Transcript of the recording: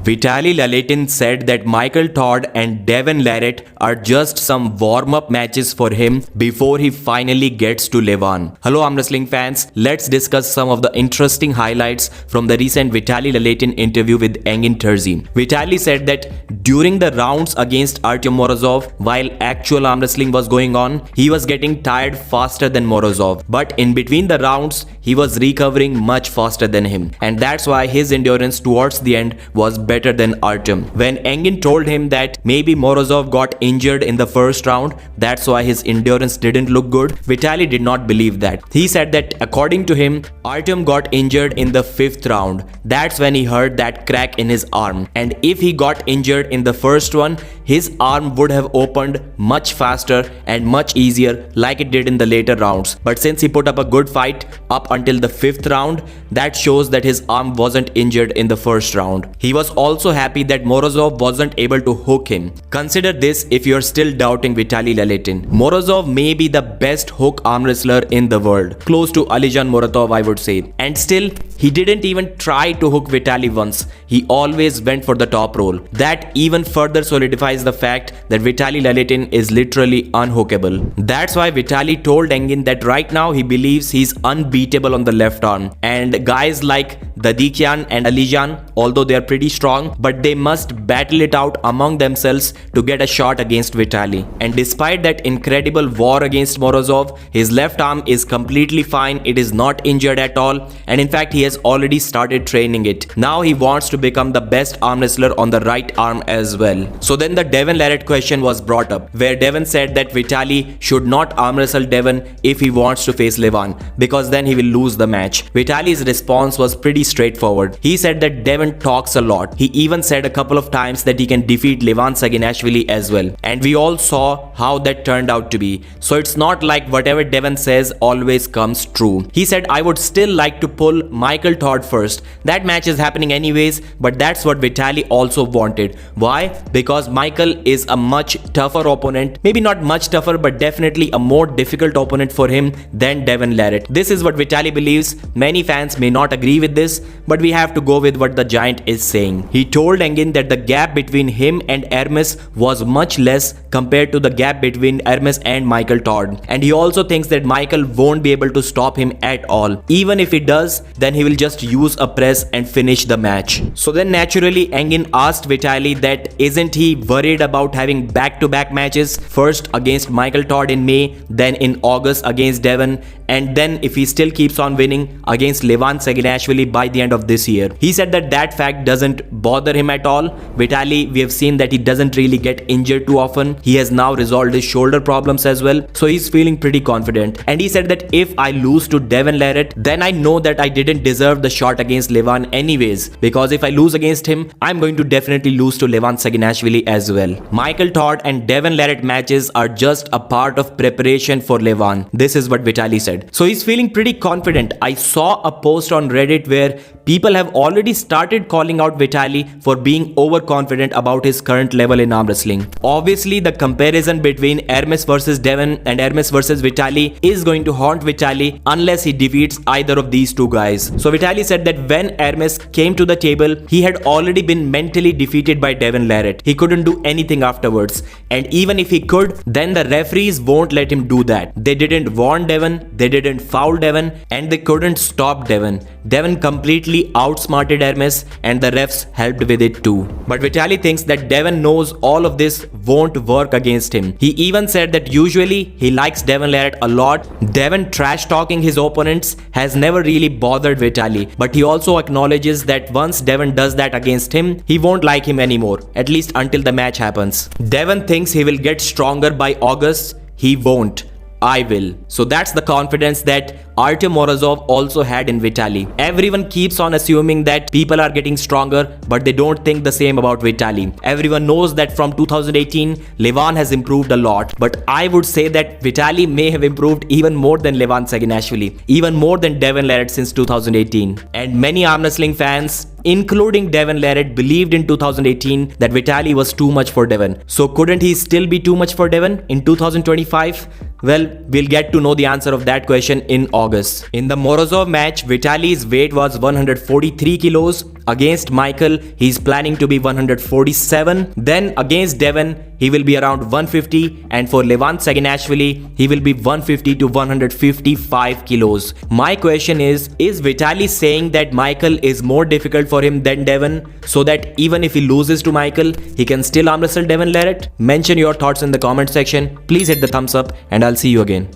Vitaly Laletin said that Michael Todd and Devon Larratt are just some warm-up matches for him before he finally gets to Levon. Hello arm wrestling fans, let's discuss some of the interesting highlights from the recent Vitaly Laletin interview with Engin Terzi. Vitaly said that during the rounds against Artyom Morozov, while actual arm wrestling was going on, he was getting tired faster than Morozov. But in between the rounds, he was recovering much faster than him. And that's why his endurance towards the end was better than Artyom. When Engin told him that maybe Morozov got injured in the first round, that's why his endurance didn't look good, Vitaly did not believe that. He said that according to him, Artyom got injured in the 5th round. That's when he heard that crack in his arm. And if he got injured in the first one, his arm would have opened much faster and much easier like it did in the later rounds. But since he put up a good fight up until the 5th round, that shows that his arm wasn't injured in the first round. He was also happy that Morozov wasn't able to hook him. Consider this if you're still doubting Vitaly Laletin. Morozov may be the best hook arm wrestler in the world, close to Alijan Muratov I would say, and still he didn't even try to hook Vitaly once. He always went for the top roll. That even further solidifies the fact that Vitaly Laletin is literally unhookable. That's why Vitaly told Engin that right now he believes he's unbeatable on the left arm, and guys like Dadikian and Alijan, although they are pretty strong, but they must battle it out among themselves to get a shot against Vitaly. And despite that incredible war against Morozov, his left arm is completely fine. It is not injured at all, and in fact he has already started training it. Now he wants to become the best arm wrestler on the right arm as well. So then the Devon Larratt question was brought up, where Devon said that Vitaly should not arm wrestle Devon if he wants to face Levon, because then he will lose the match. Vitaly's response was pretty straightforward. He said that Devon talks a lot. He even said a couple of times that he can defeat Levon Saginashvili as well. And we all saw how that turned out to be. So it's not like whatever Devon says always comes true. He said, I would still like to pull Michael Todd first. That match is happening anyways, but that's what Vitaly also wanted. Why? Because Michael is a much tougher opponent. Maybe not much tougher, but definitely a more difficult opponent for him than Devon Larratt. This is what Vitaly believes. Many fans may not agree with this, but we have to go with what the giant is saying. He told Engin that the gap between him and Hermes was much less compared to the gap between Hermes and Michael Todd. And he also thinks that Michael won't be able to stop him at all. Even if he does, then he will just use a press and finish the match. So then naturally Engin asked Vitaly that isn't he worried about having back-to-back matches, first against Michael Todd in May, then in August against Devon, and then if he still keeps on winning against Levon Saginashvili by the end of this year. He said that that fact doesn't bother him at all. Vitaly, we have seen that he doesn't really get injured too often. He has now resolved his shoulder problems as well, so he's feeling pretty confident. And he said that if I lose to Devon Larratt, then I know that I didn't deserve the shot against Levon anyways, because if I lose against him, I'm going to definitely lose to Levon Saginashvili as well. Michael Todd and Devon Larratt matches are just a part of preparation for Levon. This is what Vitaly said. So he's feeling pretty confident. I saw a post on Reddit where people have already started calling out Vitaly for being overconfident about his current level in arm wrestling. Obviously, the comparison between Hermes versus Devon and Hermes versus Vitaly is going to haunt Vitaly unless he defeats either of these two guys. So Vitaly said that when Hermes came to the table, he had already been mentally defeated by Devon Larratt. He couldn't do anything afterwards. And even if he could, then the referees won't let him do that. They didn't warn Devon, they didn't foul Devon, and they couldn't stop Devon. Devon completely outsmarted Hermes, and the refs helped with it too. But Vitaly thinks that Devon knows all of this won't work against him. He even said that usually he likes Devon Larratt a lot. Devon trash talking his opponents has never really bothered Vitaly, but he also acknowledges that once Devon does that against him, he won't like him anymore, at least until the match happens. Devon thinks he will get stronger by August. He won't. I will. So that's the confidence that Artyom Morozov also had in Vitaly. Everyone keeps on assuming that people are getting stronger, but they don't think the same about Vitaly. Everyone knows that from 2018, Levon has improved a lot, but I would say that Vitaly may have improved even more than Levon Saginashvili, even more than Devon Larratt since 2018. And many arm wrestling fans, including Devon Larratt, believed in 2018 that Vitaly was too much for Devon. So couldn't he still be too much for Devon in 2025? Well, we'll get to know the answer of that question in August. In the Morozov match, Vitaly's weight was 143 kilos, Against Michael, he's planning to be 147. Then against Devon, he will be around 150, and for Levant Saginashvili, he will be 150 to 155 kilos. My question is Vitaly saying that Michael is more difficult for him than Devon, so that even if he loses to Michael, he can still arm wrestle Devon LARRATT? Mention your thoughts in the comment section. Please hit the thumbs up, and I'll see you again.